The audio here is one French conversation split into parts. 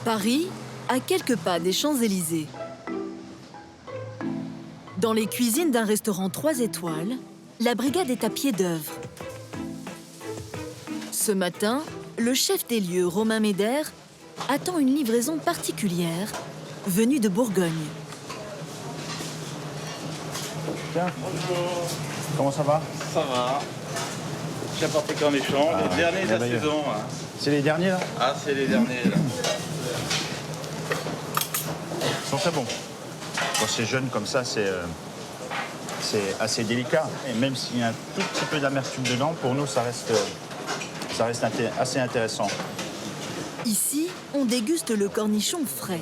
Paris, à quelques pas des Champs-Élysées. Dans les cuisines d'un restaurant 3 étoiles, la brigade est à pied d'œuvre. Ce matin, le chef des lieux, Romain Méder, attend une livraison particulière venue de Bourgogne. Tiens, Bonjour, comment ça va? ça va. J'ai apporté cornichons, les derniers de la merveilleux. saison. Hein. C'est les derniers là? Ah, c'est les derniers là. Ils sont très bons. Quand c'est jeune comme ça, c'est assez délicat. Et même s'il y a un tout petit peu d'amertume dedans, pour nous, ça reste assez intéressant. Ici, on déguste le cornichon frais.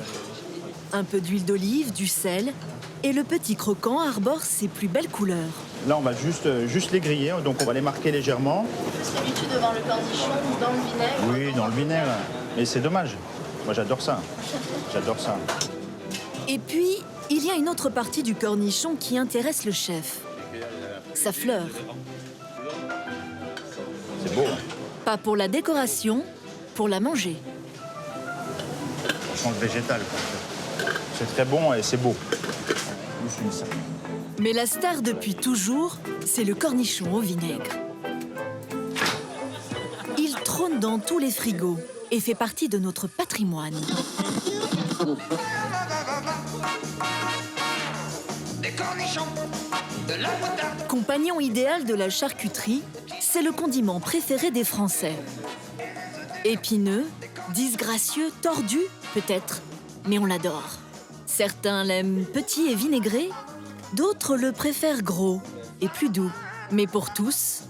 Un peu d'huile d'olive, du sel, et le petit croquant arbore ses plus belles couleurs. Là, on va juste les griller, donc on va les marquer légèrement. D'habitude devant le cornichon ou dans le vinaigre. Oui, dans le vinaigre. Mais c'est dommage. Moi, j'adore ça. J'adore ça. Et puis, il y a une autre partie du cornichon qui intéresse le chef. Sa fleur. C'est beau. Hein. Pas pour la décoration, pour la manger. On change végétal. C'est très bon et c'est beau. Juste une salle. Mais la star depuis toujours, c'est le cornichon au vinaigre. Il trône dans tous les frigos et fait partie de notre patrimoine. Compagnon idéal de la charcuterie, c'est le condiment préféré des Français. Épineux, disgracieux, tordu, peut-être, mais on l'adore. Certains l'aiment petit et vinaigré, d'autres le préfèrent gros et plus doux. Mais pour tous,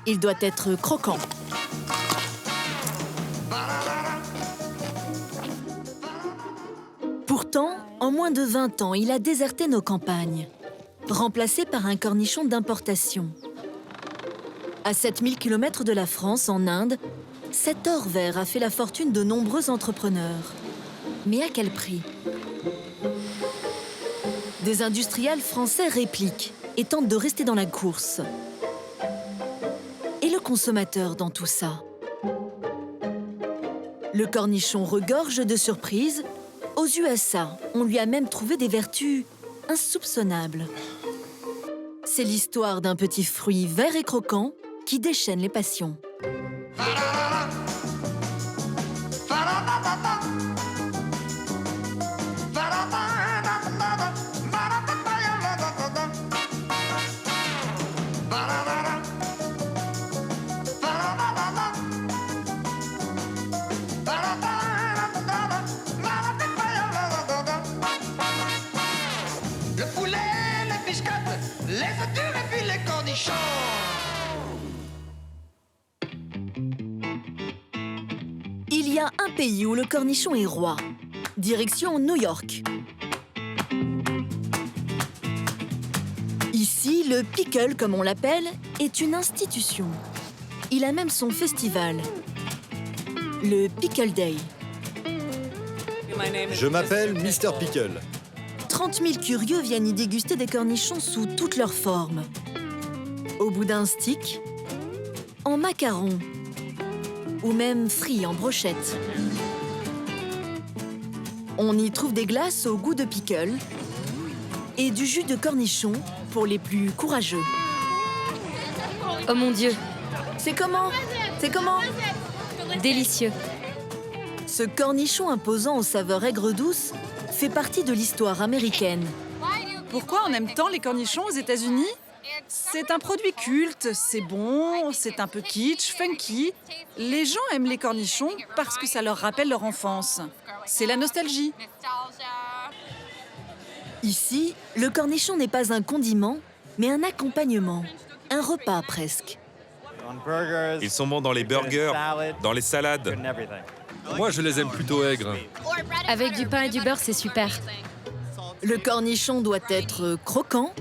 il doit être croquant. Pourtant, en moins de 20 ans, il a déserté nos campagnes, remplacé par un cornichon d'importation. À 7000 km de la France, en Inde, cet or vert a fait la fortune de nombreux entrepreneurs. Mais à quel prix ? Des industriels français répliquent et tentent de rester dans la course. Et le consommateur dans tout ça ? Le cornichon regorge de surprises. Aux USA, on lui a même trouvé des vertus insoupçonnables. C'est l'histoire d'un petit fruit vert et croquant qui déchaîne les passions. Le poulet, les biscottes, les œufs durs et puis les cornichons. Il y a un pays où le cornichon est roi. Direction New York. Ici, le pickle, comme on l'appelle, est une institution. Il a même son festival, le Pickle Day. Je m'appelle Mr. Pickle. 30 000 curieux viennent y déguster des cornichons sous toutes leurs formes. Au bout d'un stick, en macaron, ou même frits en brochette. On y trouve des glaces au goût de pickle et du jus de cornichon pour les plus courageux. Oh mon Dieu, C'est comment ? C'est comment ? délicieux. Ce cornichon imposant aux saveurs aigres-douces fait partie de l'histoire américaine. Pourquoi on aime tant les cornichons aux États-Unis ? C'est un produit culte, c'est bon, c'est un peu kitsch, funky. Les gens aiment les cornichons parce que ça leur rappelle leur enfance. C'est la nostalgie. Ici, le cornichon n'est pas un condiment, mais un accompagnement, un repas presque. Ils sont bons dans les burgers, dans les salades. Moi, je les aime plutôt aigres. Avec du pain et du beurre, c'est super. Le cornichon doit être croquant,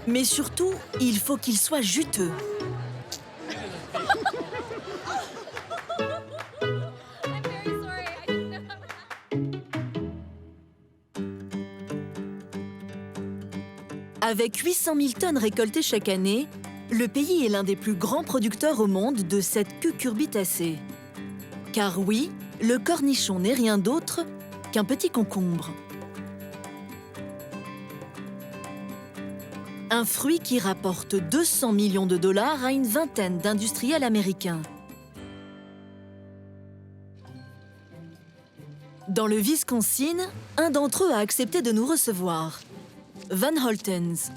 mais surtout, il faut qu'il soit juteux. Avec 800 000 tonnes récoltées chaque année, Le pays est l'un des plus grands producteurs au monde de cette cucurbitacée. Car oui, le cornichon n'est rien d'autre qu'un petit concombre. Un fruit qui rapporte 200 millions de dollars à une vingtaine d'industriels américains. Dans le Wisconsin, un d'entre eux a accepté de nous recevoir. Van Holtens.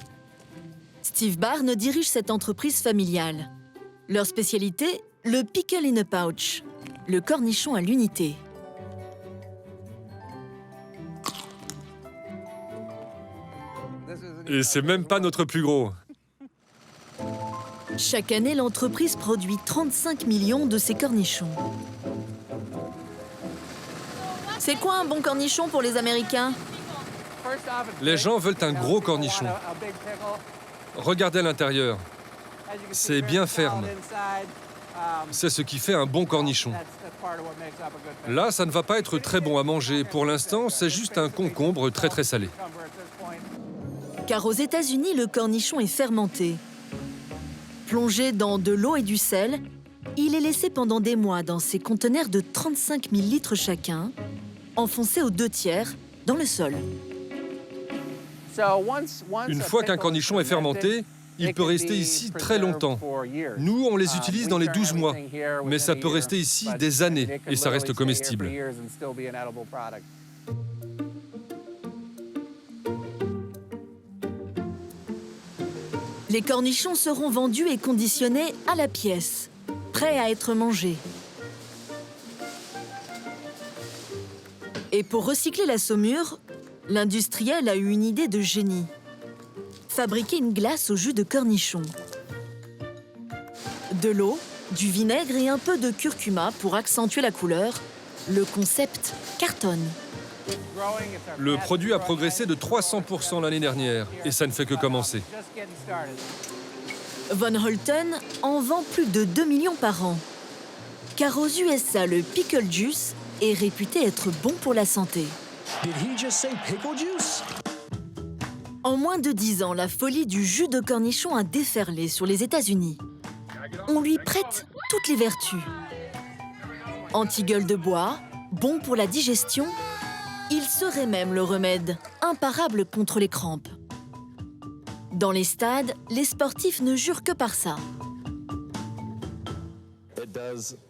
Steve Barnes dirige cette entreprise familiale. Leur spécialité, le pickle in a pouch, le cornichon à l'unité. Et c'est même pas notre plus gros. Chaque année, l'entreprise produit 35 millions de ces cornichons. C'est quoi un bon cornichon pour les Américains? Les gens veulent un gros cornichon. Regardez à l'intérieur. C'est bien ferme. C'est ce qui fait un bon cornichon. Là, ça ne va pas être très bon à manger. Pour l'instant, c'est juste un concombre très salé. Car aux États-Unis, le cornichon est fermenté. Plongé dans de l'eau et du sel, il est laissé pendant des mois dans ces conteneurs de 35 000 litres chacun, enfoncés aux 2/3 dans le sol. Une fois qu'un cornichon est fermenté, il peut rester ici très longtemps. Nous, on les utilise dans les 12 mois, mais ça peut rester ici des années et ça reste comestible. Les cornichons seront vendus et conditionnés à la pièce, prêts à être mangés. Et pour recycler la saumure, l'industriel a eu une idée de génie. Fabriquer une glace au jus de cornichon. De l'eau, du vinaigre et un peu de curcuma pour accentuer la couleur. Le concept cartonne. Le produit a progressé de 300% l'année dernière et ça ne fait que commencer. Van Holten en vend plus de 2 millions par an. Car aux USA, le pickle juice est réputé être bon pour la santé. En moins de 10 ans, la folie du jus de cornichon a déferlé sur les États-Unis. On lui prête toutes les vertus. Anti-gueule de bois, bon pour la digestion, il serait même le remède imparable contre les crampes. Dans les stades, les sportifs ne jurent que par ça.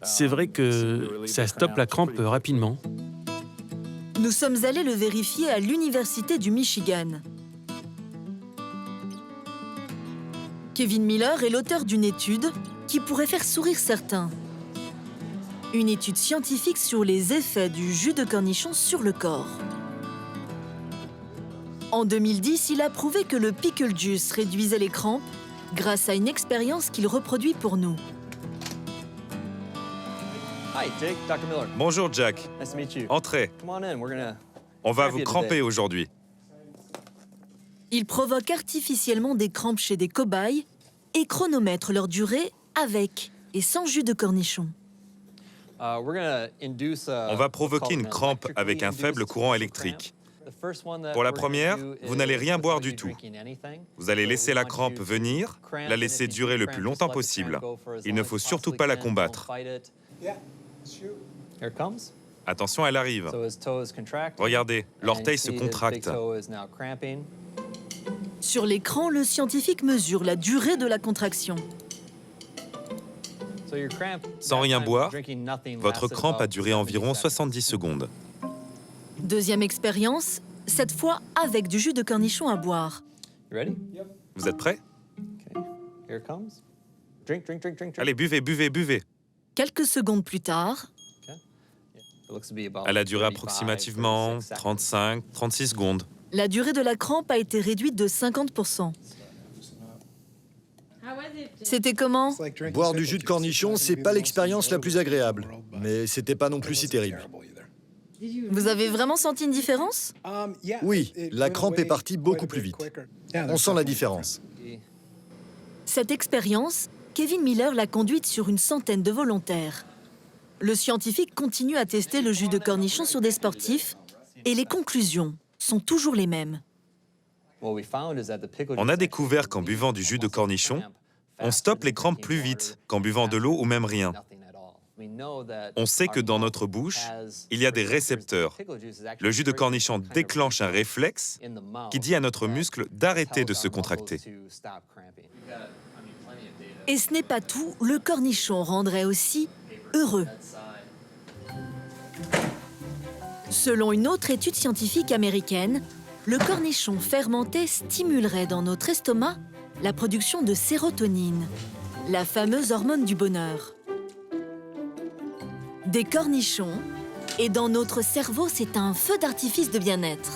C'est vrai que ça stoppe la crampe rapidement. Nous sommes allés le vérifier à l'Université du Michigan. Kevin Miller est l'auteur d'une étude qui pourrait faire sourire certains. Une étude scientifique sur les effets du jus de cornichon sur le corps. En 2010, il a prouvé que le pickle juice réduisait les crampes grâce à une expérience qu'il reproduit pour nous. Bonjour Jack. Entrez. On va vous cramper aujourd'hui. Il provoque artificiellement des crampes chez des cobayes et chronomètre leur durée avec et sans jus de cornichon. On va provoquer une crampe avec un faible courant électrique. Pour la première, vous n'allez rien boire du tout. Vous allez laisser la crampe venir, la laisser durer le plus longtemps possible. Il ne faut surtout pas la combattre. Attention, elle arrive. Regardez, l'orteil se contracte. Sur l'écran, le scientifique mesure la durée de la contraction. Sans rien boire, votre crampe a duré environ 70 secondes. Deuxième expérience, cette fois avec du jus de cornichon à boire. Vous êtes prêts? Allez, buvez, buvez, buvez. Quelques secondes plus tard, Elle a duré approximativement 35-36 secondes. la durée de la crampe a été réduite de 50%. C'était comment? Boire du jus de cornichon, c'est pas l'expérience la plus agréable, mais c'était pas non plus si terrible. Vous avez vraiment senti une différence? Oui, la crampe est partie beaucoup plus vite. On sent la différence. Cette expérience, Kevin Miller l'a conduite sur une centaine de volontaires. Le scientifique continue à tester le jus de cornichon sur des sportifs et les conclusions sont toujours les mêmes. On a découvert qu'en buvant du jus de cornichon, On stoppe les crampes plus vite qu'en buvant de l'eau ou même rien. On sait que dans notre bouche, il y a des récepteurs. Le jus de cornichon déclenche un réflexe qui dit à notre muscle d'arrêter de se contracter. Et ce n'est pas tout, le cornichon rendrait aussi heureux. Selon une autre étude scientifique américaine, le cornichon fermenté stimulerait dans notre estomac la production de sérotonine, la fameuse hormone du bonheur. Des cornichons, et dans notre cerveau, c'est un feu d'artifice de bien-être.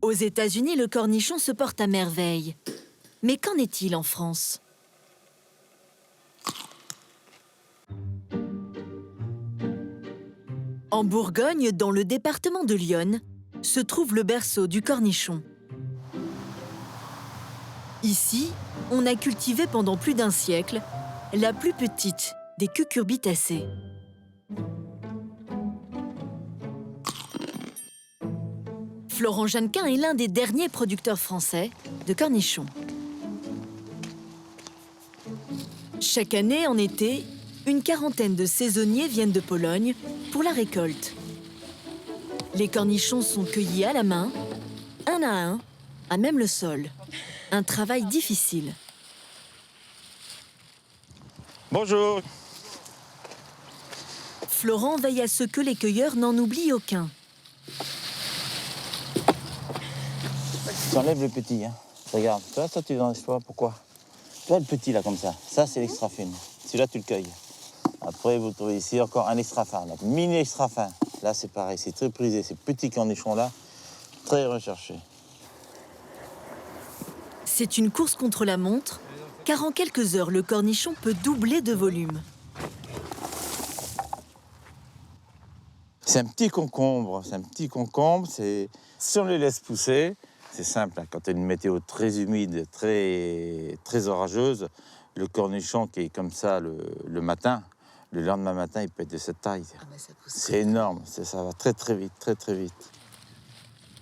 Aux États-Unis, le cornichon se porte à merveille. Mais qu'en est-il en France ? En Bourgogne, dans le département de l'Yonne, se trouve le berceau du cornichon. Ici, on a cultivé pendant plus d'un siècle la plus petite des cucurbitacées. Florent Jeannequin est l'un des derniers producteurs français de cornichons. Chaque année, en été, une quarantaine de saisonniers viennent de Pologne pour la récolte. Les cornichons sont cueillis à la main, un à un, à même le sol. Un travail difficile. Bonjour. Florent veille à ce que les cueilleurs n'en oublient aucun. Tu enlèves le petit, hein. Regarde, toi, ça tu n'enlèves pas, pourquoi? Toi, le petit, là, comme ça c'est l'extra fine. Celui-là, tu le cueilles. Après, vous trouvez ici encore un extra fin, donc mini extra fin. Là, c'est pareil, c'est très prisé. Ces petits cornichons-là, très recherchés. C'est une course contre la montre, car en quelques heures, le cornichon peut doubler de volume. C'est un petit concombre, si on les laisse pousser, c'est simple, hein, quand il y a une météo très humide, très orageuse, le cornichon qui est comme ça le matin, le lendemain matin, il peut être de cette taille. C'est énorme, ça va très vite, très vite.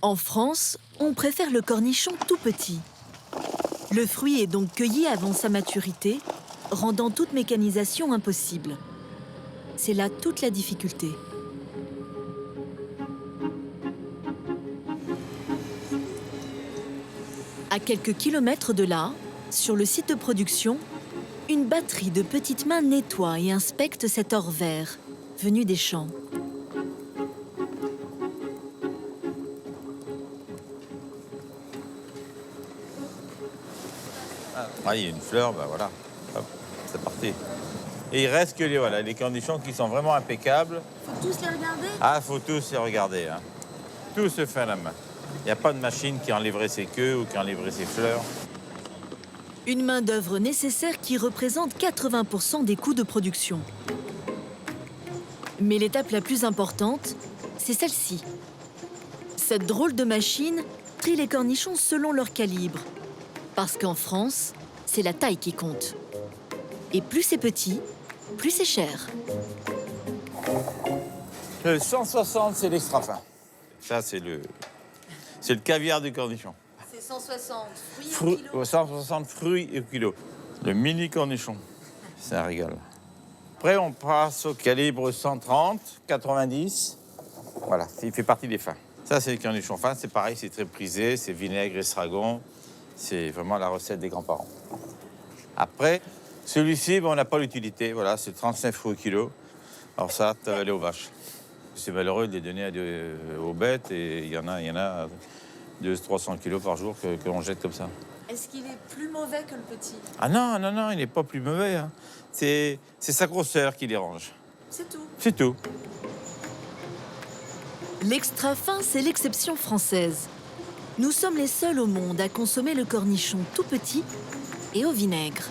En France, on préfère le cornichon tout petit. Le fruit est donc cueilli avant sa maturité, rendant toute mécanisation impossible. C'est là toute la difficulté. À quelques kilomètres de là, sur le site de production, une batterie de petites mains nettoie et inspecte cet or vert, venu des champs. Ah, il y a une fleur, ben voilà, hop, c'est parti. Et il reste que les cornichons qui sont vraiment impeccables. Faut tous les regarder? Ah, faut tous les regarder, hein. Tout se fait à la main. Il n'y a pas de machine qui enlèverait ses queues ou qui enlèverait ses fleurs. Une main-d'œuvre nécessaire qui représente 80% des coûts de production. Mais l'étape la plus importante, c'est celle-ci. Cette drôle de machine trie les cornichons selon leur calibre. Parce qu'en France, c'est la taille qui compte. Et plus c'est petit, plus c'est cher. Le 160, c'est l'extra fin. Ça, c'est le caviar du cornichon. C'est 160 fruits au kilo. 160 fruits au kilo. Le mini cornichon, c'est un régal. Après, on passe au calibre 130, 90. Voilà, il fait partie des fins. Ça, c'est le cornichon fin, c'est pareil, c'est très prisé, c'est vinaigre, estragon. C'est vraiment la recette des grands-parents. Après, celui-ci, on n'a pas l'utilité. Voilà, c'est 35 fruits au kilo. Alors ça, ça va aller aux vaches. C'est malheureux de les donner aux bêtes et il y en a 200-300 kilos par jour que l'on jette comme ça. Est-ce qu'il est plus mauvais que le petit? Ah non, il n'est pas plus mauvais, hein. C'est sa grosseur qui dérange. C'est tout? C'est tout. L'extra fin, c'est l'exception française. Nous sommes les seuls au monde à consommer le cornichon tout petit et au vinaigre.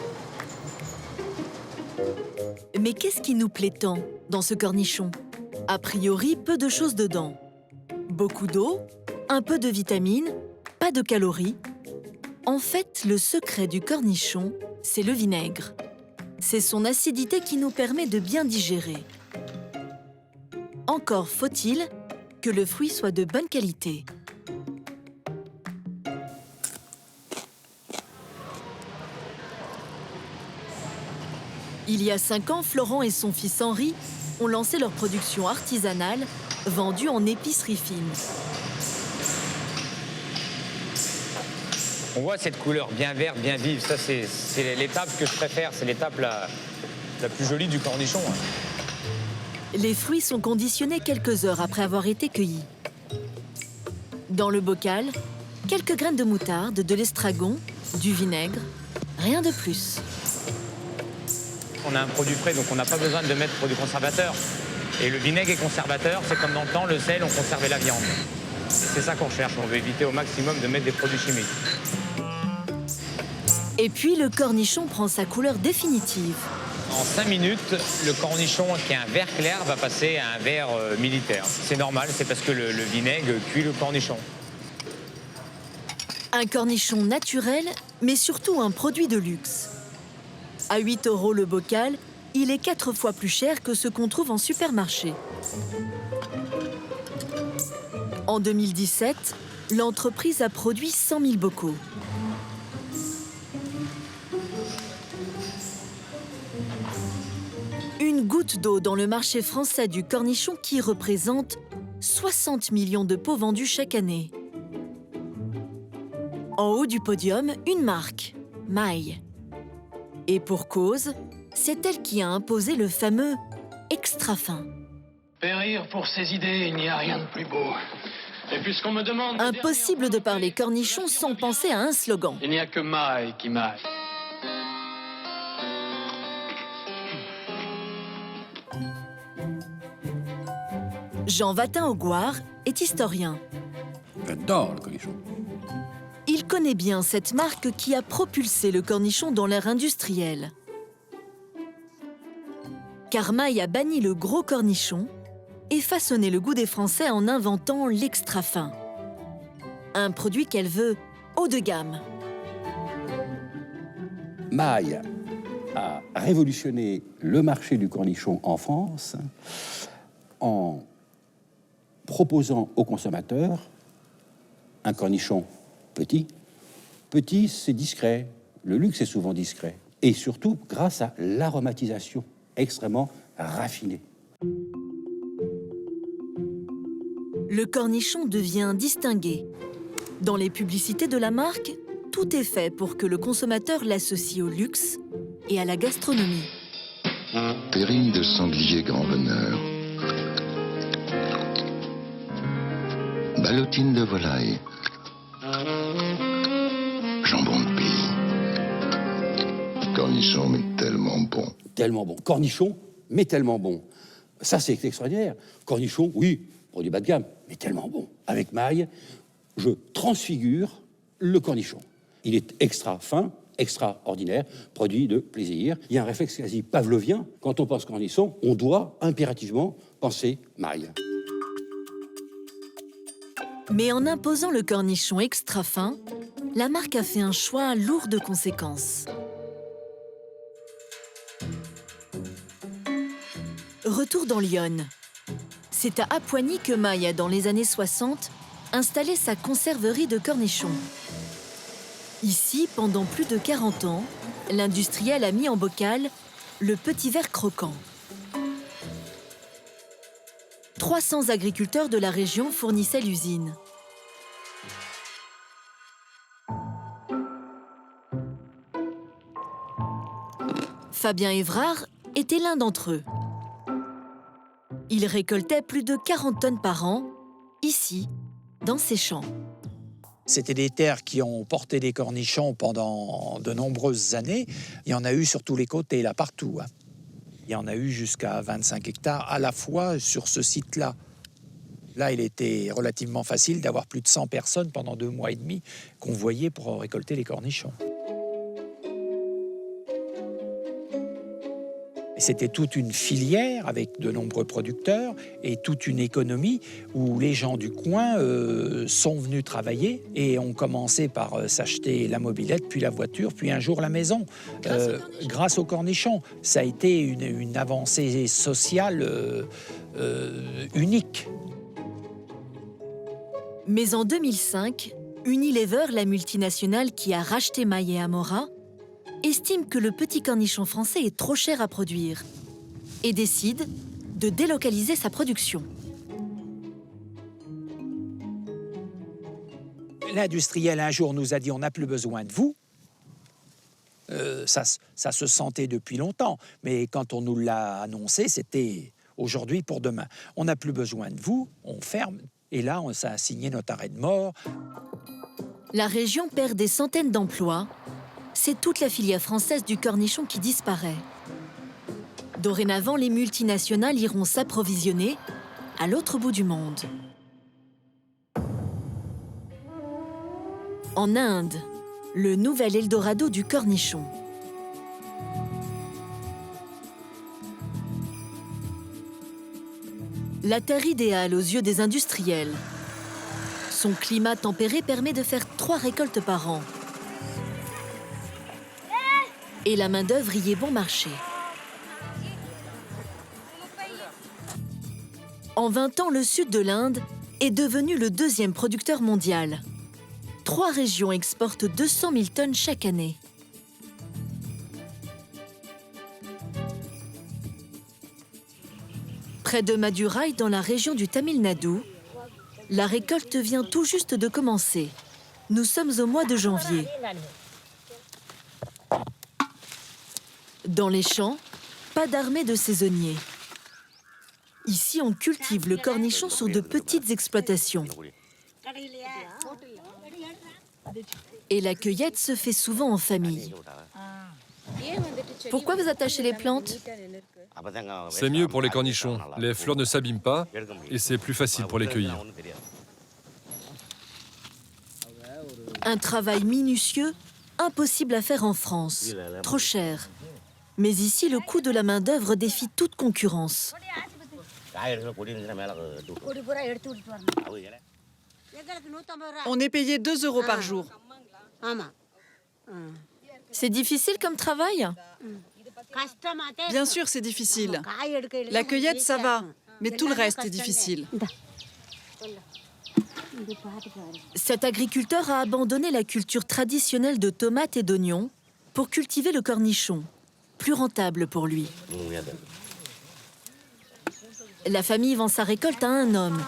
Mais qu'est-ce qui nous plaît tant dans ce cornichon? A priori, peu de choses dedans. Beaucoup d'eau, un peu de vitamines, pas de calories. En fait, le secret du cornichon, c'est le vinaigre. C'est son acidité qui nous permet de bien digérer. Encore faut-il que le fruit soit de bonne qualité. Il y a 5 ans, Florent et son fils Henri ont lancé leur production artisanale, vendue en épicerie fine. On voit cette couleur bien verte, bien vive. Ça, c'est l'étape que je préfère. C'est l'étape la plus jolie du cornichon. Les fruits sont conditionnés quelques heures après avoir été cueillis. Dans le bocal, quelques graines de moutarde, de l'estragon, du vinaigre, rien de plus. On a un produit frais, donc on n'a pas besoin de mettre du conservateur. Et le vinaigre est conservateur, c'est comme dans le temps, le sel, on conservait la viande. C'est ça qu'on cherche, on veut éviter au maximum de mettre des produits chimiques. Et puis le cornichon prend sa couleur définitive. En 5 minutes, le cornichon qui est un vert clair va passer à un vert militaire. C'est normal, c'est parce que le vinaigre cuit le cornichon. Un cornichon naturel, mais surtout un produit de luxe. À 8 € le bocal, il est 4 fois plus cher que ce qu'on trouve en supermarché. En 2017, l'entreprise a produit 100 000 bocaux. Une goutte d'eau dans le marché français du cornichon qui représente 60 millions de pots vendus chaque année. En haut du podium, une marque, Maille. Et pour cause, c'est elle qui a imposé le fameux extra fin. Périr pour ses idées, il n'y a rien de plus beau. Et puisqu'on me demande... Impossible de parler cornichon sans penser à un slogan. Il n'y a que Maille qui maille. Jean Watin-Augoire est historien. J'adore le cornichon. Il connaît bien cette marque qui a propulsé le cornichon dans l'ère industrielle. Car Maille a banni le gros cornichon et façonné le goût des Français en inventant l'extra fin. Un produit qu'elle veut haut de gamme. Maille a révolutionné le marché du cornichon en France en proposant aux consommateurs un cornichon petit. Petit, c'est discret. Le luxe est souvent discret. Et surtout, grâce à l'aromatisation extrêmement raffinée. Le cornichon devient distingué. Dans les publicités de la marque, tout est fait pour que le consommateur l'associe au luxe et à la gastronomie. Terrine de sanglier grand veneur. Ballotine de volaille. Jambon de pays. Cornichon, mais tellement bon. Tellement bon. Cornichon, mais tellement bon. Ça, c'est extraordinaire. Cornichon, oui, produit bas de gamme, mais tellement bon. Avec Maille, je transfigure le cornichon. Il est extra fin, extraordinaire, produit de plaisir. Il y a un réflexe quasi pavlovien. Quand on pense cornichon, on doit impérativement penser Maille. Mais en imposant le cornichon extra fin, la marque a fait un choix lourd de conséquences. Retour dans l'Yonne. C'est à Appoigny que Maille a, dans les années 60, installé sa conserverie de cornichons. Ici, pendant plus de 40 ans, l'industriel a mis en bocal le petit ver croquant. 300 agriculteurs de la région fournissaient l'usine. Fabien Évrard était l'un d'entre eux. Il récoltait plus de 40 tonnes par an, ici, dans ses champs. C'était des terres qui ont porté des cornichons pendant de nombreuses années. Il y en a eu sur tous les côtés, là, partout. Il y en a eu jusqu'à 25 hectares à la fois sur ce site-là. Là, il était relativement facile d'avoir plus de 100 personnes pendant 2 mois et demi convoyées pour récolter les cornichons. C'était toute une filière avec de nombreux producteurs et toute une économie où les gens du coin sont venus travailler et ont commencé par s'acheter la mobilette, puis la voiture, puis un jour la maison. Grâce aux cornichons. Ça a été une avancée sociale unique. Mais en 2005, Unilever, la multinationale qui a racheté Maille et Amora, estime que le petit cornichon français est trop cher à produire et décide de délocaliser sa production. L'industriel, un jour, nous a dit « on n'a plus besoin de vous ». Ça se sentait depuis longtemps, mais quand on nous l'a annoncé, c'était aujourd'hui pour demain. On n'a plus besoin de vous, on ferme. Et là, ça a signé notre arrêt de mort. La région perd des centaines d'emplois. C'est toute la filière française du cornichon qui disparaît. Dorénavant, les multinationales iront s'approvisionner à l'autre bout du monde. En Inde, le nouvel Eldorado du cornichon. La terre idéale aux yeux des industriels. Son climat tempéré permet de faire 3 récoltes par an. Et la main-d'œuvre y est bon marché. En 20 ans, le sud de l'Inde est devenu le 2e producteur mondial. 3 régions exportent 200 000 tonnes chaque année. Près de Madurai, dans la région du Tamil Nadu, la récolte vient tout juste de commencer. Nous sommes au mois de janvier. Dans les champs, pas d'armée de saisonniers. Ici, on cultive le cornichon sur de petites exploitations. Et la cueillette se fait souvent en famille. Pourquoi vous attachez les plantes? C'est mieux pour les cornichons. Les fleurs ne s'abîment pas et c'est plus facile pour les cueillir. Un travail minutieux, impossible à faire en France. Trop cher. Mais ici, le coût de la main-d'œuvre défie toute concurrence. On est payé 2 € par jour. C'est difficile comme travail? Bien sûr, c'est difficile. La cueillette, ça va, mais tout le reste est difficile. Cet agriculteur a abandonné la culture traditionnelle de tomates et d'oignons pour cultiver le cornichon, plus rentable pour lui. La famille vend sa récolte à un homme,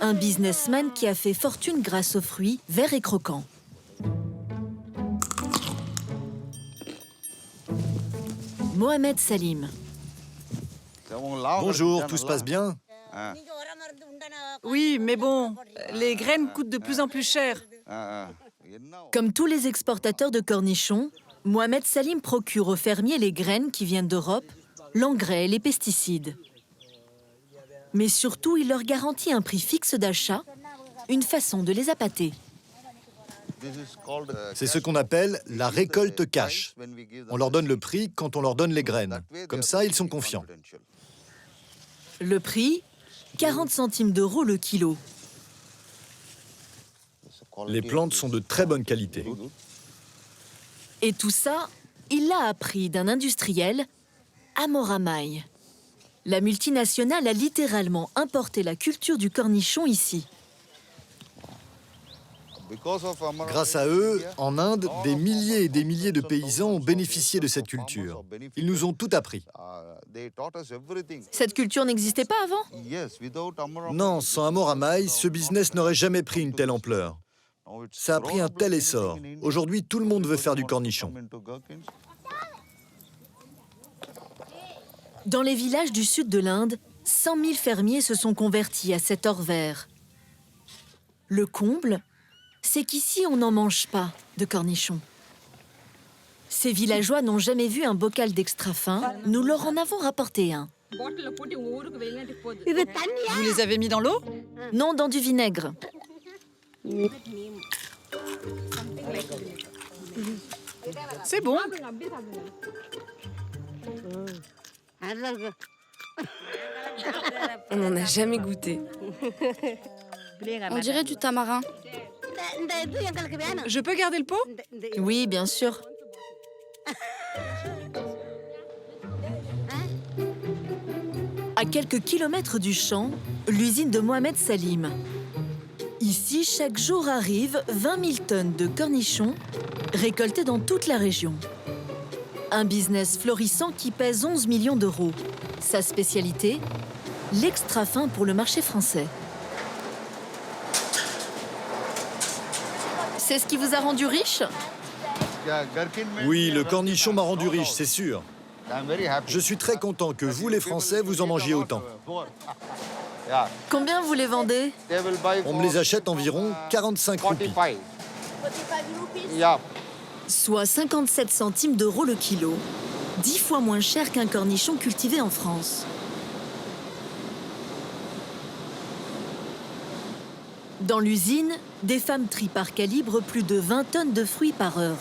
un businessman qui a fait fortune grâce aux fruits verts et croquants. Mohamed Salim. Bonjour, tout se passe bien? Oui, mais bon, les graines coûtent de plus en plus cher. Comme tous les exportateurs de cornichons, Mohamed Salim procure aux fermiers les graines qui viennent d'Europe, l'engrais et les pesticides. Mais surtout, il leur garantit un prix fixe d'achat, une façon de les appâter. C'est ce qu'on appelle la récolte cash. On leur donne le prix quand on leur donne les graines. Comme ça, ils sont confiants. Le prix, 40 centimes d'euros le kilo. Les plantes sont de très bonne qualité. Et tout ça, il l'a appris d'un industriel, Amoramaï. La multinationale a littéralement importé la culture du cornichon ici. Grâce à eux, en Inde, des milliers et des milliers de paysans ont bénéficié de cette culture. Ils nous ont tout appris. Cette culture n'existait pas avant? Non, sans Amoramaï, ce business n'aurait jamais pris une telle ampleur. Ça a pris un tel essor. Aujourd'hui, tout le monde veut faire du cornichon. Dans les villages du sud de l'Inde, 100 000 fermiers se sont convertis à cet or vert. Le comble, c'est qu'ici, on n'en mange pas de cornichons. Ces villageois n'ont jamais vu un bocal d'extra fin. Nous leur en avons rapporté un. Vous les avez mis dans l'eau? Non, dans du vinaigre. C'est bon. On n'en a jamais goûté. On dirait du tamarin. Je peux garder le pot? Oui, bien sûr. À quelques kilomètres du champ, l'usine de Mohamed Salim. Ici, chaque jour arrivent 20 000 tonnes de cornichons récoltés dans toute la région. Un business florissant qui pèse 11 millions d'euros. Sa spécialité, l'extra fin pour le marché français. C'est ce qui vous a rendu riche? Oui, le cornichon m'a rendu riche, c'est sûr. Je suis très content que vous, les Français, vous en mangiez autant. Combien vous les vendez? On me les achète environ 45 roupies. Soit 57 centimes d'euros le kilo. 10 fois moins cher qu'un cornichon cultivé en France. Dans l'usine, des femmes trient par calibre plus de 20 tonnes de fruits par heure.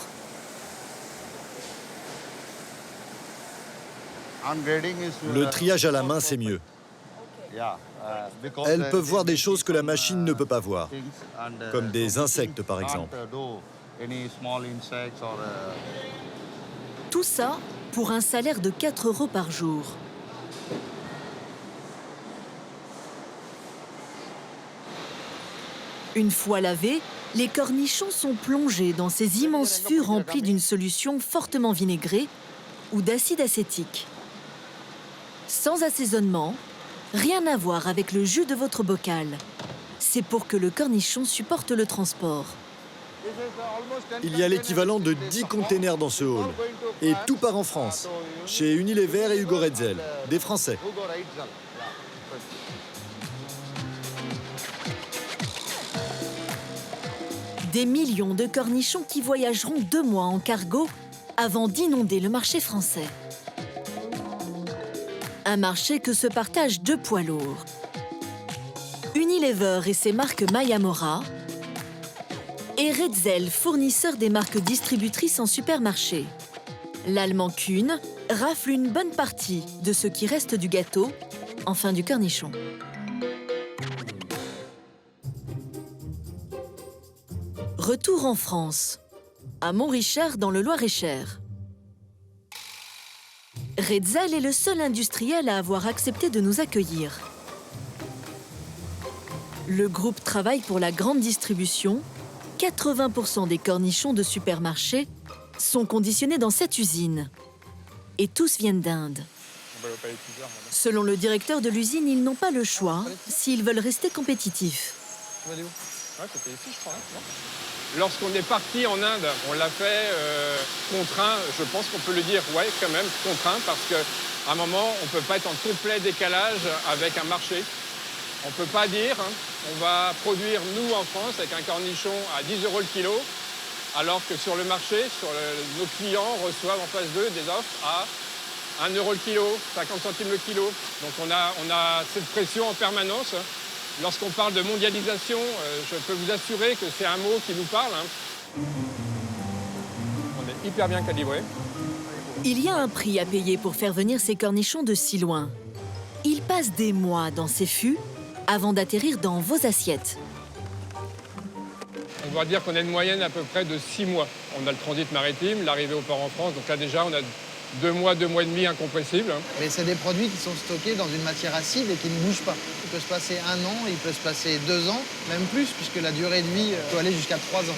Le triage à la main, c'est mieux. Elles peuvent voir des choses que la machine ne peut pas voir, comme des insectes par exemple. Tout ça pour un salaire de 4 € par jour. Une fois lavés, les cornichons sont plongés dans ces immenses fûts remplis d'une solution fortement vinaigrée ou d'acide acétique. Sans assaisonnement, rien à voir avec le jus de votre bocal. C'est pour que le cornichon supporte le transport. Il y a l'équivalent de 10 containers dans ce hall. Et tout part en France, chez Unilever et Hugo Retzel, des Français. Des millions de cornichons qui voyageront 2 mois en cargo avant d'inonder le marché français. Un marché que se partagent 2 poids lourds. Unilever et ses marques Mayamora et Retzel, fournisseur des marques distributrices en supermarché. L'allemand Kuhn rafle une bonne partie de ce qui reste du gâteau, enfin du cornichon. Retour en France, à Montrichard dans le Loir-et-Cher. Retzel est le seul industriel à avoir accepté de nous accueillir. Le groupe travaille pour la grande distribution. 80% des cornichons de supermarché sont conditionnés dans cette usine. Et tous viennent d'Inde. Selon le directeur de l'usine, ils n'ont pas le choix s'ils veulent rester compétitifs. Lorsqu'on est parti en Inde, on l'a fait contraint, je pense qu'on peut le dire, ouais, quand même, contraint, parce qu'à un moment, on ne peut pas être en complet décalage avec un marché. On ne peut pas dire, on va produire, nous, en France, avec un cornichon à 10 € le kilo, alors que sur le marché, nos clients reçoivent en face d'eux des offres à 1 € le kilo, 50 centimes le kilo. Donc on a cette pression en permanence. Lorsqu'on parle de mondialisation, je peux vous assurer que c'est un mot qui nous parle. On est hyper bien calibré. Il y a un prix à payer pour faire venir ces cornichons de si loin. Ils passent des mois dans ces fûts avant d'atterrir dans vos assiettes. On doit dire qu'on a une moyenne à peu près de 6 mois. On a le transit maritime, l'arrivée au port en France, donc là déjà on a 2 mois, 2 mois et demi incompressibles. Mais c'est des produits qui sont stockés dans une matière acide et qui ne bougent pas. Il peut se passer 1 an, il peut se passer 2 ans, même plus, puisque la durée de vie peut aller jusqu'à 3 ans.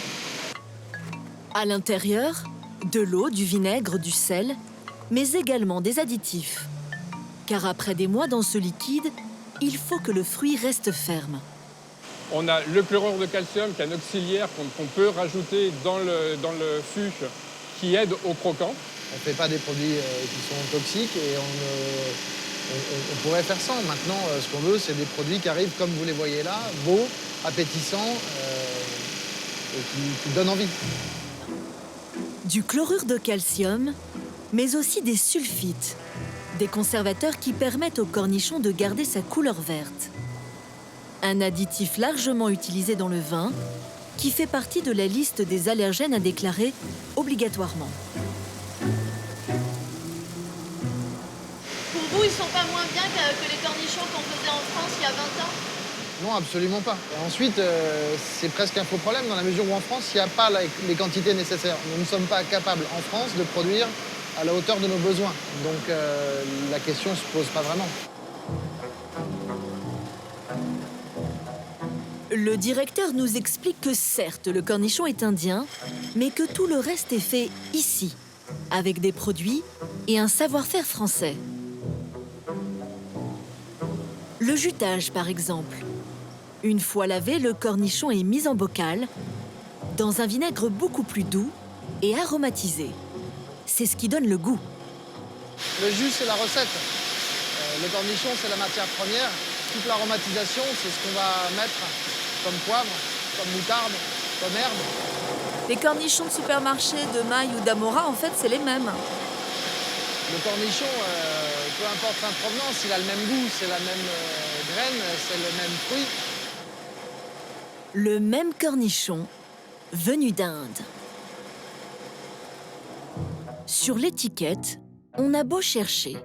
À l'intérieur, de l'eau, du vinaigre, du sel, mais également des additifs. Car après des mois dans ce liquide, il faut que le fruit reste ferme. On a le chlorure de calcium, qui est un auxiliaire qu'on peut rajouter dans le fût, qui aide au croquant. On ne fait pas des produits qui sont toxiques et on pourrait faire sans. Maintenant, ce qu'on veut, c'est des produits qui arrivent comme vous les voyez là, beaux, appétissants et qui donnent envie. Du chlorure de calcium, mais aussi des sulfites, des conservateurs qui permettent au cornichon de garder sa couleur verte. Un additif largement utilisé dans le vin, qui fait partie de la liste des allergènes à déclarer obligatoirement. Pour vous, ils sont pas moins bien que les cornichons qu'on faisait en France il y a 20 ans? Non, absolument pas. Et ensuite, c'est presque un faux problème dans la mesure où en France, il n'y a pas les quantités nécessaires. Nous ne sommes pas capables en France de produire à la hauteur de nos besoins. Donc la question ne se pose pas vraiment. Le directeur nous explique que certes, le cornichon est indien, mais que tout le reste est fait ici, avec des produits et un savoir-faire français. Le jutage, par exemple. Une fois lavé, le cornichon est mis en bocal, dans un vinaigre beaucoup plus doux et aromatisé. C'est ce qui donne le goût. Le jus, c'est la recette. Le cornichon, c'est la matière première. Toute l'aromatisation, c'est ce qu'on va mettre comme poivre, comme moutarde, comme herbe. Les cornichons de supermarché de Maille ou d'Amora, en fait, c'est les mêmes. Le cornichon, peu importe sa provenance, il a le même goût, c'est la même graine, c'est le même fruit. Le même cornichon venu d'Inde. Sur l'étiquette, on a beau chercher,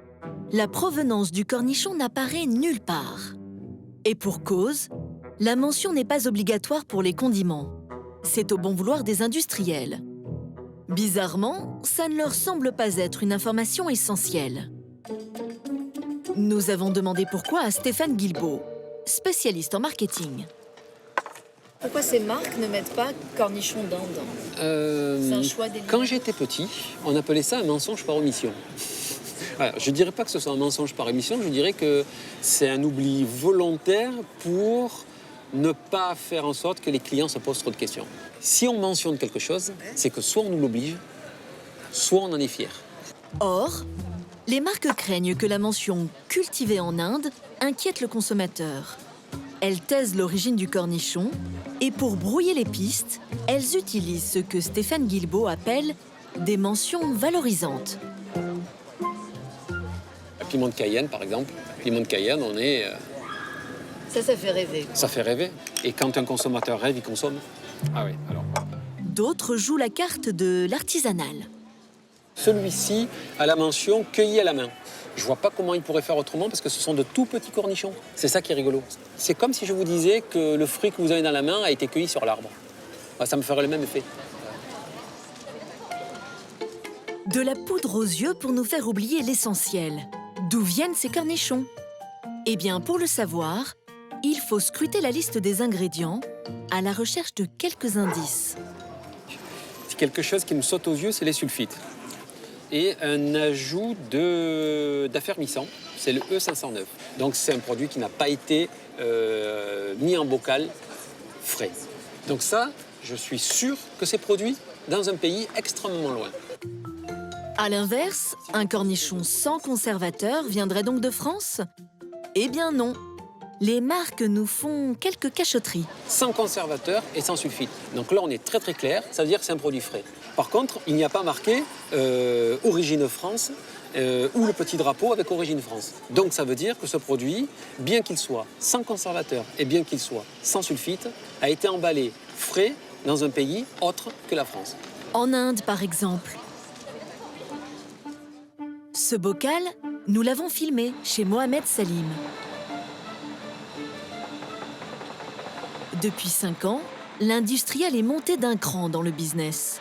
la provenance du cornichon n'apparaît nulle part. Et pour cause, la mention n'est pas obligatoire pour les condiments. C'est au bon vouloir des industriels. Bizarrement, ça ne leur semble pas être une information essentielle. Nous avons demandé pourquoi à Stéphane Guilbeault, spécialiste en marketing. Pourquoi ces marques ne mettent pas cornichon d'Inde? C'est un choix délibéré. Quand j'étais petit, on appelait ça un mensonge par omission. Voilà, je ne dirais pas que ce soit un mensonge par omission, je dirais que c'est un oubli volontaire pour ne pas faire en sorte que les clients se posent trop de questions. Si on mentionne quelque chose, c'est que soit on nous l'oblige, soit on en est fier. Or, les marques craignent que la mention « cultivée en Inde » inquiète le consommateur. Elles taisent l'origine du cornichon et pour brouiller les pistes, elles utilisent ce que Stéphane Guilbeault appelle des mentions valorisantes. La piment de Cayenne, par exemple. Piment de Cayenne, on est... Ça fait rêver. Ça fait rêver. Et quand un consommateur rêve, il consomme. Ah oui, alors... D'autres jouent la carte de l'artisanal. Celui-ci a la mention « cueilli à la main ». Je vois pas comment il pourrait faire autrement parce que ce sont de tout petits cornichons. C'est ça qui est rigolo. C'est comme si je vous disais que le fruit que vous avez dans la main a été cueilli sur l'arbre. Ça me ferait le même effet. De la poudre aux yeux pour nous faire oublier l'essentiel. D'où viennent ces cornichons? Eh bien, pour le savoir, il faut scruter la liste des ingrédients à la recherche de quelques indices. Quelque chose qui me saute aux yeux, c'est les sulfites. Et un ajout d'affermissant, c'est le E509. Donc c'est un produit qui n'a pas été mis en bocal frais. Donc ça, je suis sûr que c'est produit dans un pays extrêmement loin. À l'inverse, un cornichon sans conservateur viendrait donc de France? Eh bien non. Les marques nous font quelques cachotteries. Sans conservateur et sans sulfite. Donc là, on est très très clair, ça veut dire que c'est un produit frais. Par contre, il n'y a pas marqué Origine France ou le petit drapeau avec Origine France. Donc ça veut dire que ce produit, bien qu'il soit sans conservateur et bien qu'il soit sans sulfite, a été emballé frais dans un pays autre que la France. En Inde, par exemple. Ce bocal, nous l'avons filmé chez Mohamed Salim. Depuis 5 ans, l'industriel est monté d'un cran dans le business.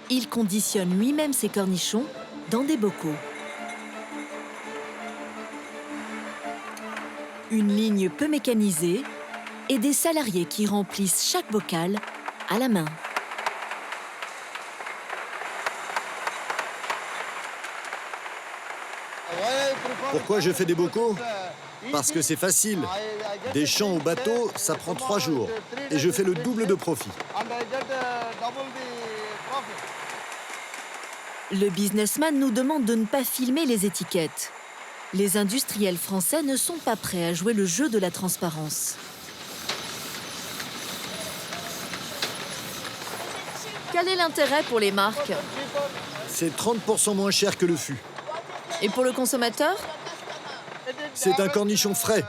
Il conditionne lui-même ses cornichons dans des bocaux. Une ligne peu mécanisée et des salariés qui remplissent chaque bocal à la main. Pourquoi je fais des bocaux? Parce que c'est facile. Des champs au bateau, ça prend 3 jours. Et je fais le double de profit. Le businessman nous demande de ne pas filmer les étiquettes. Les industriels français ne sont pas prêts à jouer le jeu de la transparence. Quel est l'intérêt pour les marques? C'est 30% moins cher que le fût. Et pour le consommateur? C'est un cornichon frais.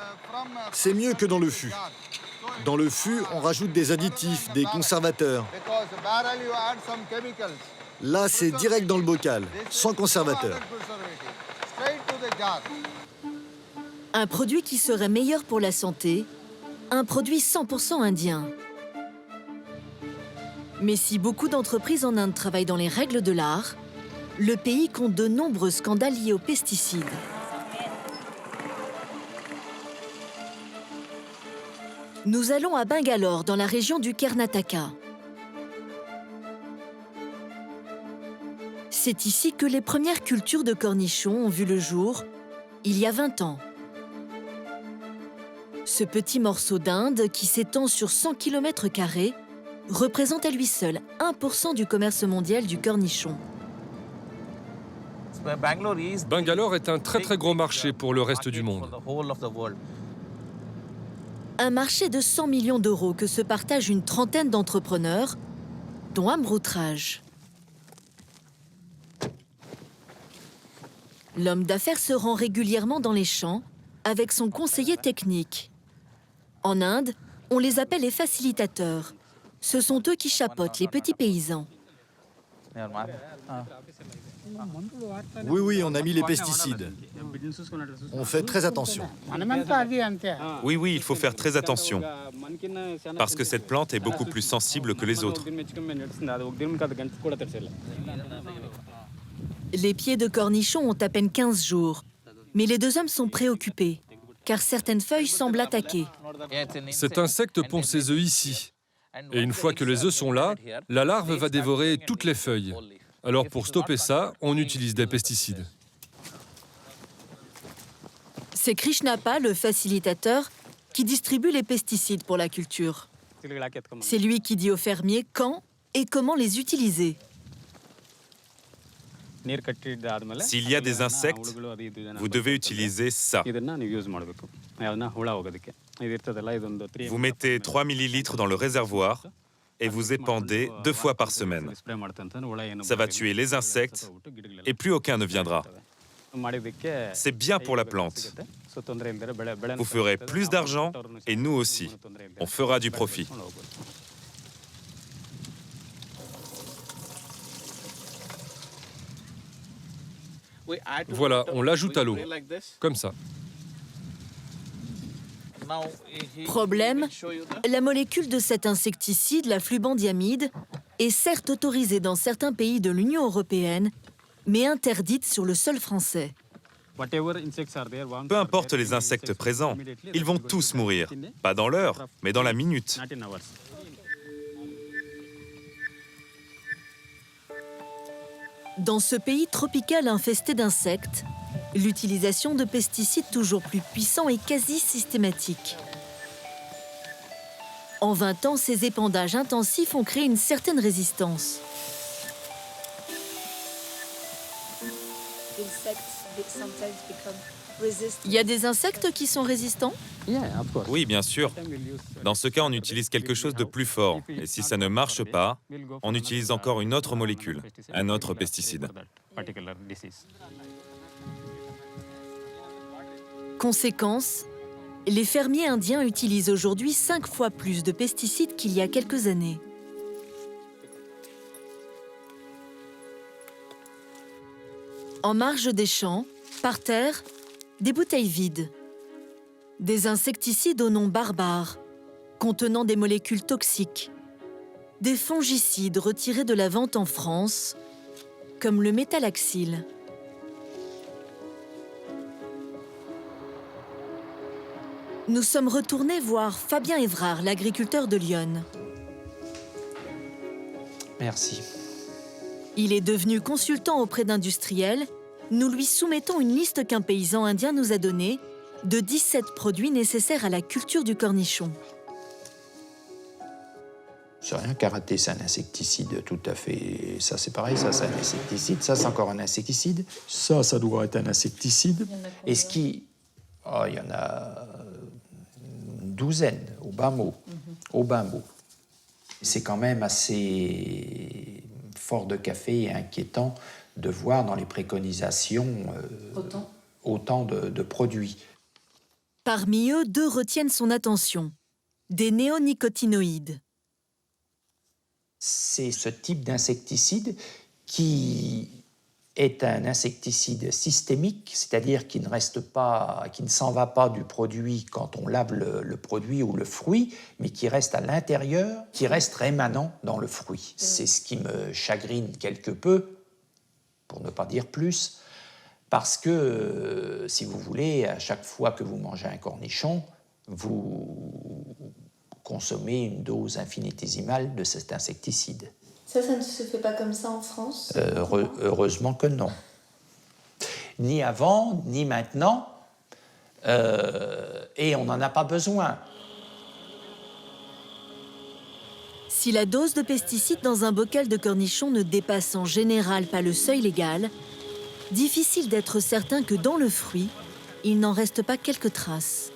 C'est mieux que dans le fût. Dans le fût, on rajoute des additifs, des conservateurs. Là, c'est direct dans le bocal, sans conservateur. Un produit qui serait meilleur pour la santé, un produit 100% indien. Mais si beaucoup d'entreprises en Inde travaillent dans les règles de l'art, le pays compte de nombreux scandales liés aux pesticides. Nous allons à Bangalore, dans la région du Karnataka. C'est ici que les premières cultures de cornichons ont vu le jour, il y a 20 ans. Ce petit morceau d'Inde, qui s'étend sur 100 km², représente à lui seul 1% du commerce mondial du cornichon. Bangalore est un très gros marché pour le reste du monde. Un marché de 100 millions d'euros que se partagent une trentaine d'entrepreneurs, dont Amrut Raj. L'homme d'affaires se rend régulièrement dans les champs avec son conseiller technique. En Inde, on les appelle les facilitateurs. Ce sont eux qui chapeautent les petits paysans. Oui, on a mis les pesticides. On fait très attention. Oui, il faut faire très attention, parce que cette plante est beaucoup plus sensible que les autres. Les pieds de cornichon ont à peine 15 jours, mais les deux hommes sont préoccupés, car certaines feuilles semblent attaquer. Cet insecte pond ses œufs ici. Et une fois que les œufs sont là, la larve va dévorer toutes les feuilles. Alors pour stopper ça, on utilise des pesticides. C'est Krishnappa, le facilitateur, qui distribue les pesticides pour la culture. C'est lui qui dit aux fermiers quand et comment les utiliser. S'il y a des insectes, vous devez utiliser ça. Vous mettez 3 millilitres dans le réservoir et vous épandez 2 fois par semaine. Ça va tuer les insectes et plus aucun ne viendra. C'est bien pour la plante. Vous ferez plus d'argent et nous aussi. On fera du profit. Voilà, on l'ajoute à l'eau, comme ça. Problème, la molécule de cet insecticide, la flubendiamide, est certes autorisée dans certains pays de l'Union européenne, mais interdite sur le sol français. Peu importe les insectes présents, ils vont tous mourir. Pas dans l'heure, mais dans la minute. Dans ce pays tropical infesté d'insectes, l'utilisation de pesticides toujours plus puissants est quasi systématique. En 20 ans, ces épandages intensifs ont créé une certaine résistance. Il y a des insectes qui sont résistants? Oui, bien sûr. Dans ce cas, on utilise quelque chose de plus fort. Et si ça ne marche pas, on utilise encore une autre molécule, un autre pesticide. Conséquence, les fermiers indiens utilisent aujourd'hui 5 fois plus de pesticides qu'il y a quelques années. En marge des champs, par terre, des bouteilles vides. Des insecticides au nom barbare, contenant des molécules toxiques. Des fongicides retirés de la vente en France, comme le métalaxyl. Nous sommes retournés voir Fabien Évrard, l'agriculteur de Lyon. Merci. Il est devenu consultant auprès d'industriels. Nous lui soumettons une liste qu'un paysan indien nous a donnée de 17 produits nécessaires à la culture du cornichon. C'est rien, karaté, c'est un insecticide tout à fait... Ça, c'est pareil, ça, c'est un insecticide. Ça, c'est encore un insecticide. Ça doit être un insecticide. Et ce qui... Oh, il y en a une douzaine, au bas mot. Au bas mot. C'est quand même assez fort de café et inquiétant de voir dans les préconisations autant de produits. Parmi eux, 2 retiennent son attention. Des néonicotinoïdes. C'est ce type d'insecticide qui est un insecticide systémique, c'est-à-dire qui ne reste pas, qui ne s'en va pas du produit quand on lave le produit ou le fruit, mais qui reste à l'intérieur, qui reste rémanent dans le fruit. C'est ce qui me chagrine quelque peu, pour ne pas dire plus, parce que, si vous voulez, à chaque fois que vous mangez un cornichon, vous consommez une dose infinitésimale de cet insecticide. Ça ne se fait pas comme ça en France? Heureusement que non. Ni avant, ni maintenant. Et on n'en a pas besoin. Si la dose de pesticides dans un bocal de cornichons ne dépasse en général pas le seuil légal, difficile d'être certain que dans le fruit, il n'en reste pas quelques traces.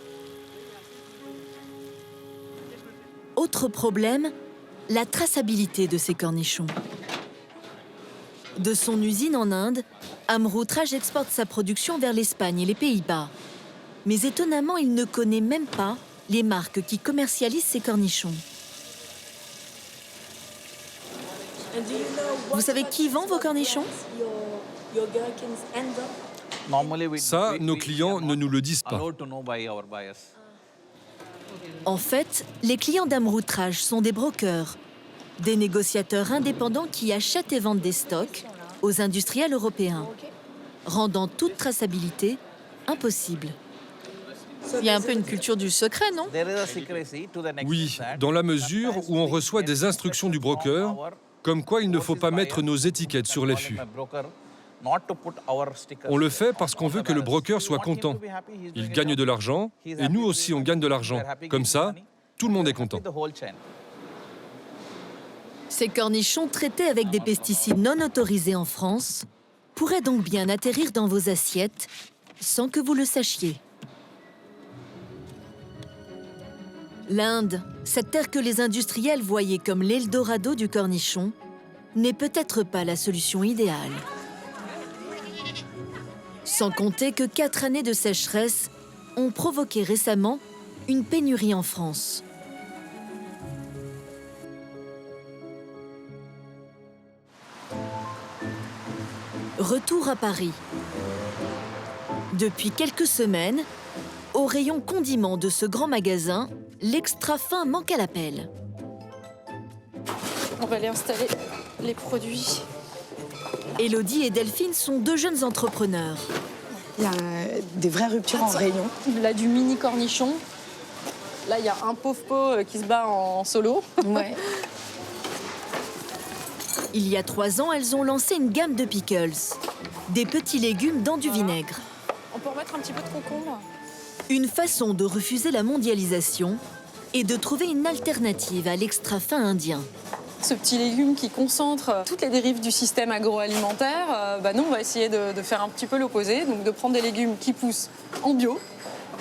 Autre problème, la traçabilité de ces cornichons. De son usine en Inde, Amrut Raj exporte sa production vers l'Espagne et les Pays-Bas. Mais étonnamment, il ne connaît même pas les marques qui commercialisent ces cornichons. Vous savez qui vend vos cornichons? Ça, nos clients ne nous le disent pas. En fait, les clients d'Amrut Raj sont des brokers, des négociateurs indépendants qui achètent et vendent des stocks aux industriels européens, rendant toute traçabilité impossible. Il y a un peu une culture du secret, non? Oui, dans la mesure où on reçoit des instructions du broker, comme quoi il ne faut pas mettre nos étiquettes sur les fûts. On le fait parce qu'on veut que le broker soit content. Il gagne de l'argent et nous aussi on gagne de l'argent. Comme ça, tout le monde est content. Ces cornichons traités avec des pesticides non autorisés en France pourraient donc bien atterrir dans vos assiettes sans que vous le sachiez. L'Inde, cette terre que les industriels voyaient comme l'Eldorado du cornichon, n'est peut-être pas la solution idéale. Sans compter que 4 années de sécheresse ont provoqué récemment une pénurie en France. Retour à Paris. Depuis quelques semaines, au rayon condiments de ce grand magasin, l'extra fin manque à l'appel. On va aller installer les produits. Élodie et Delphine sont 2 jeunes entrepreneurs. Il y a des vraies ruptures en rayon. Là, du mini cornichon. Là, il y a un pauvre pot qui se bat en solo. Ouais. Il y a 3 ans, elles ont lancé une gamme de pickles, des petits légumes dans du vinaigre. On peut remettre un petit peu de concombre. Une façon de refuser la mondialisation et de trouver une alternative à l'extra fin indien. Ce petit légume qui concentre toutes les dérives du système agroalimentaire, nous, on va essayer de faire un petit peu l'opposé, donc de prendre des légumes qui poussent en bio,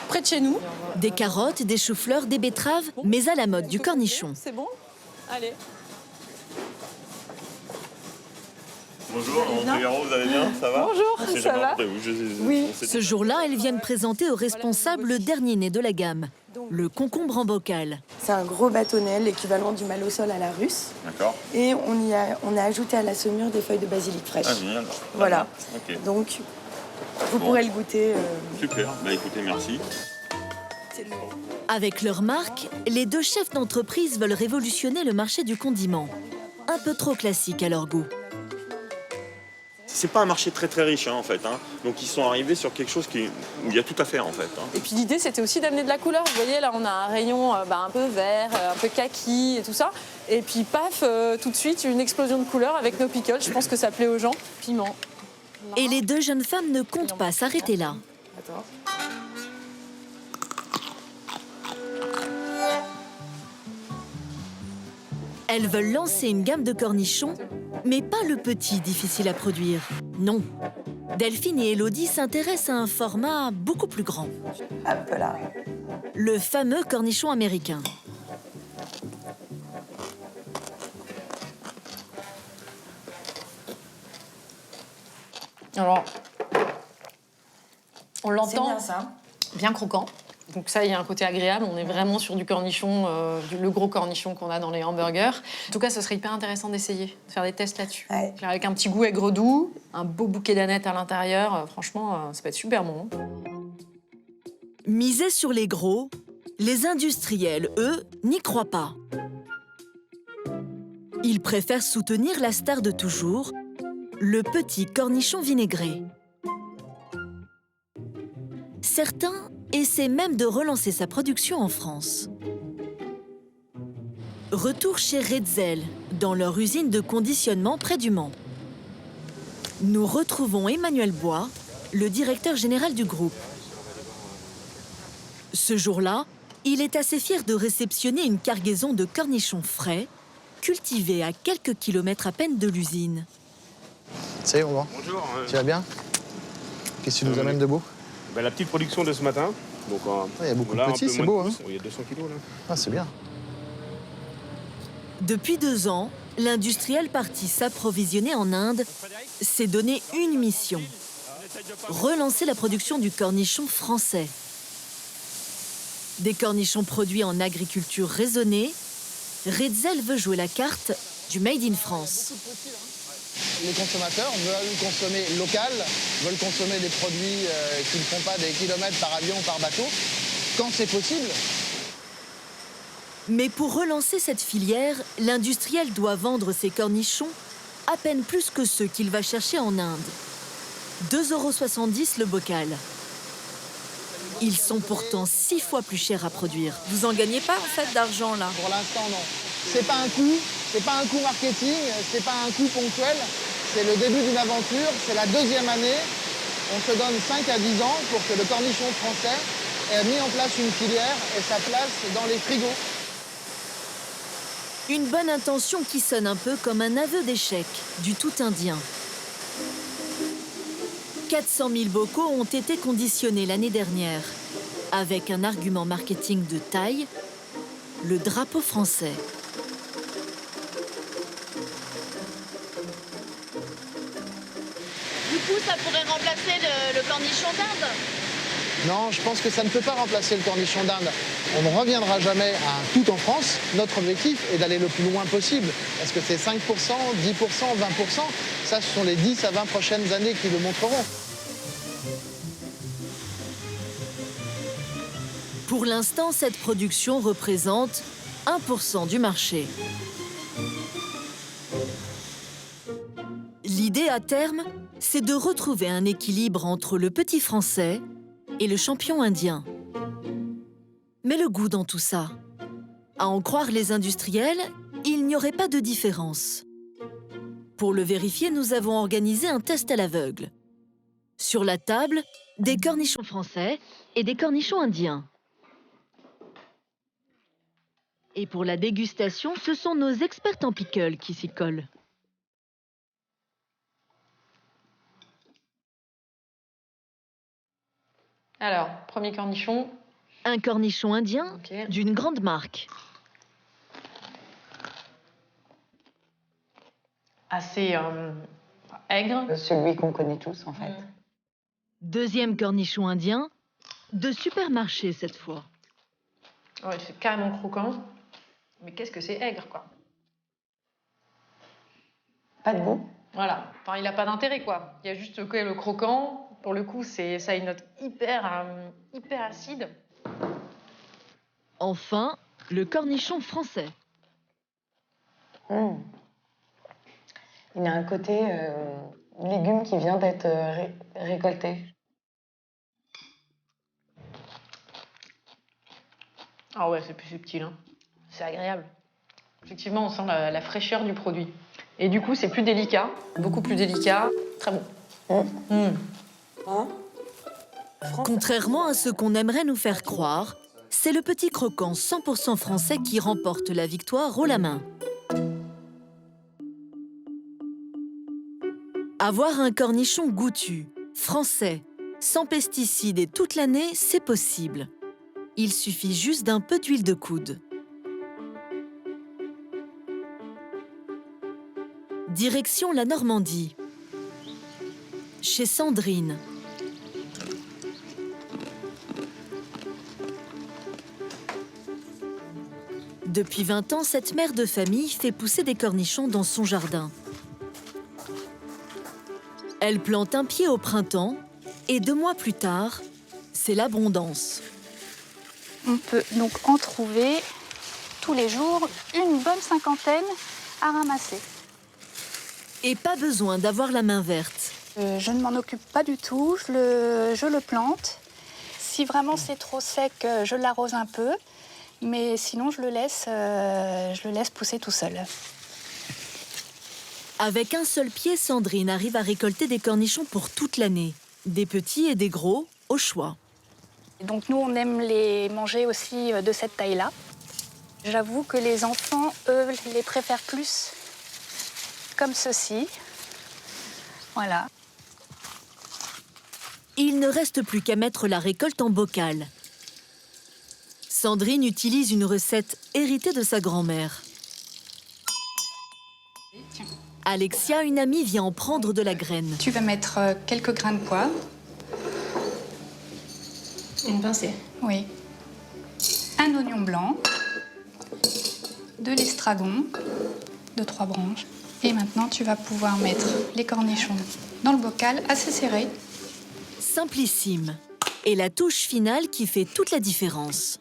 près de chez nous. Des carottes, des choux-fleurs, des betteraves, mais à la mode du cornichon. C'est bon? Allez. Bonjour, vous allez bien? Ça va? Bonjour, ça va? Oui. Ce jour-là, elles viennent présenter aux responsables le dernier né de la gamme, le concombre en bocal. C'est un gros bâtonnet, l'équivalent du malosol à la russe. D'accord. Et on a ajouté à la saumure des feuilles de basilic fraîches. Ah, génial. Voilà. Okay. Donc, vous pourrez le goûter. Super. Bah écoutez, merci. Avec leur marque, les 2 chefs d'entreprise veulent révolutionner le marché du condiment. Un peu trop classique à leur goût. C'est pas un marché très riche en fait, hein. Donc ils sont arrivés sur quelque chose où il y a tout à faire en fait. Hein. Et puis l'idée c'était aussi d'amener de la couleur. Vous voyez là on a un rayon un peu vert, un peu kaki et tout ça. Et puis paf, tout de suite une explosion de couleurs avec nos pickles. Je pense que ça plaît aux gens. Piment. Et les 2 jeunes femmes ne comptent pas s'arrêter là. Attends. Elles veulent lancer une gamme de cornichons, mais pas le petit difficile à produire. Non. Delphine et Élodie s'intéressent à un format beaucoup plus grand. Hop là. Le fameux cornichon américain. Alors, on l'entend, bien, ça. bien croquant. Donc ça, il y a un côté agréable. On est vraiment sur du cornichon, le gros cornichon qu'on a dans les hamburgers. En tout cas, ce serait hyper intéressant d'essayer, de faire des tests là-dessus. Ouais. Avec un petit goût aigre-doux, un beau bouquet d'anettes à l'intérieur. Franchement, ça peut être super bon. Miser sur les gros, les industriels, eux, n'y croient pas. Ils préfèrent soutenir la star de toujours, le petit cornichon vinaigré. Certains essaient même de relancer sa production en France. Retour chez Redzel, dans leur usine de conditionnement près du Mans. Nous retrouvons Emmanuel Bois, le directeur général du groupe. Ce jour-là, il est assez fier de réceptionner une cargaison de cornichons frais, cultivés à quelques kilomètres à peine de l'usine. Salut, Roland. Bonjour. Tu vas bien? Qu'est-ce que tu nous amènes de beau? La petite production de ce matin. Donc, il y a beaucoup de petits, c'est beau. Hein? Il y a 200 kilos là. Ah, c'est bien. Depuis 2 ans, l'industriel parti s'approvisionner en Inde s'est donné une mission. Relancer la production du cornichon français. Des cornichons produits en agriculture raisonnée, Redzel veut jouer la carte du Made in France. Les consommateurs veulent consommer local, veulent consommer des produits qui ne font pas des kilomètres par avion ou par bateau, quand c'est possible. Mais pour relancer cette filière, l'industriel doit vendre ses cornichons à peine plus que ceux qu'il va chercher en Inde. 2,70 € le bocal. Ils sont pourtant 6 fois plus chers à produire. Vous en gagnez pas en fait d'argent là? Pour l'instant non. C'est pas un coup marketing, c'est pas un coup ponctuel. C'est le début d'une aventure, c'est la 2e année. On se donne 5 à 10 ans pour que le cornichon français ait mis en place une filière et sa place dans les frigos. Une bonne intention qui sonne un peu comme un aveu d'échec du tout indien. 400 000 bocaux ont été conditionnés l'année dernière, avec un argument marketing de taille, le drapeau français. Du coup, ça pourrait remplacer le cornichon d'Inde? Non, je pense que ça ne peut pas remplacer le cornichon d'Inde. On ne reviendra jamais à tout en France. Notre objectif est d'aller le plus loin possible. Est-ce que c'est 5%, 10%, 20%? Ça, ce sont les 10 à 20 prochaines années qui le montreront. Pour l'instant, cette production représente 1% du marché. L'idée à terme, c'est de retrouver un équilibre entre le petit français et le champion indien. Mais le goût dans tout ça? À en croire les industriels, il n'y aurait pas de différence. Pour le vérifier, nous avons organisé un test à l'aveugle. Sur la table, des cornichons français et des cornichons indiens. Et pour la dégustation, ce sont nos experts en pickle qui s'y collent. Alors, premier cornichon. Un cornichon indien d'une grande marque. Assez aigre. Celui qu'on connaît tous, en fait. Deuxième cornichon indien, de supermarché cette fois. Ouais, c'est carrément croquant. Mais qu'est-ce que c'est aigre, quoi. Pas de goût. Voilà. Enfin, il n'a pas d'intérêt, quoi. Il y a juste le croquant. Pour le coup, ça a une note hyper acide. Enfin, le cornichon français. Il a un côté légume qui vient d'être récolté. Ah ouais, c'est plus subtil, hein. C'est agréable. Effectivement, on sent la fraîcheur du produit. Et du coup, c'est plus délicat, beaucoup plus délicat. Très bon. Contrairement à ce qu'on aimerait nous faire croire, c'est le petit croquant 100% français qui remporte la victoire haut la main. Avoir un cornichon goûtu, français, sans pesticides et toute l'année, c'est possible. Il suffit juste d'un peu d'huile de coude. Direction la Normandie. Chez Sandrine. Depuis 20 ans, cette mère de famille fait pousser des cornichons dans son jardin. Elle plante un pied au printemps et 2 mois plus tard, c'est l'abondance. On peut donc en trouver tous les jours une bonne 50aine à ramasser. Et pas besoin d'avoir la main verte. Je ne m'en occupe pas du tout, je le plante. Si vraiment c'est trop sec, je l'arrose un peu. Mais sinon, je le laisse pousser tout seul. Avec un seul pied, Sandrine arrive à récolter des cornichons pour toute l'année. Des petits et des gros, au choix. Donc nous, on aime les manger aussi de cette taille-là. J'avoue que les enfants, eux, les préfèrent plus comme ceci. Voilà. Il ne reste plus qu'à mettre la récolte en bocal. Sandrine utilise une recette héritée de sa grand-mère. Alexia, une amie, vient en prendre de la graine. Tu vas mettre quelques grains de pois. Une pincée. Oui. Un oignon blanc, de l'estragon, de 3 branches. Et maintenant, tu vas pouvoir mettre les cornichons dans le bocal assez serré. Simplissime. Et la touche finale qui fait toute la différence.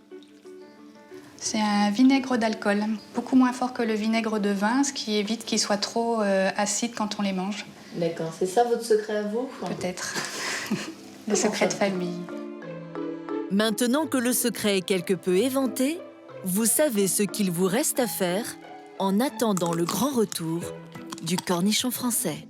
C'est un vinaigre d'alcool, beaucoup moins fort que le vinaigre de vin, ce qui évite qu'il soit trop acide quand on les mange. D'accord, c'est ça votre secret à vous? Peut-être. Le secret de famille. Maintenant que le secret est quelque peu éventé, vous savez ce qu'il vous reste à faire en attendant le grand retour du cornichon français.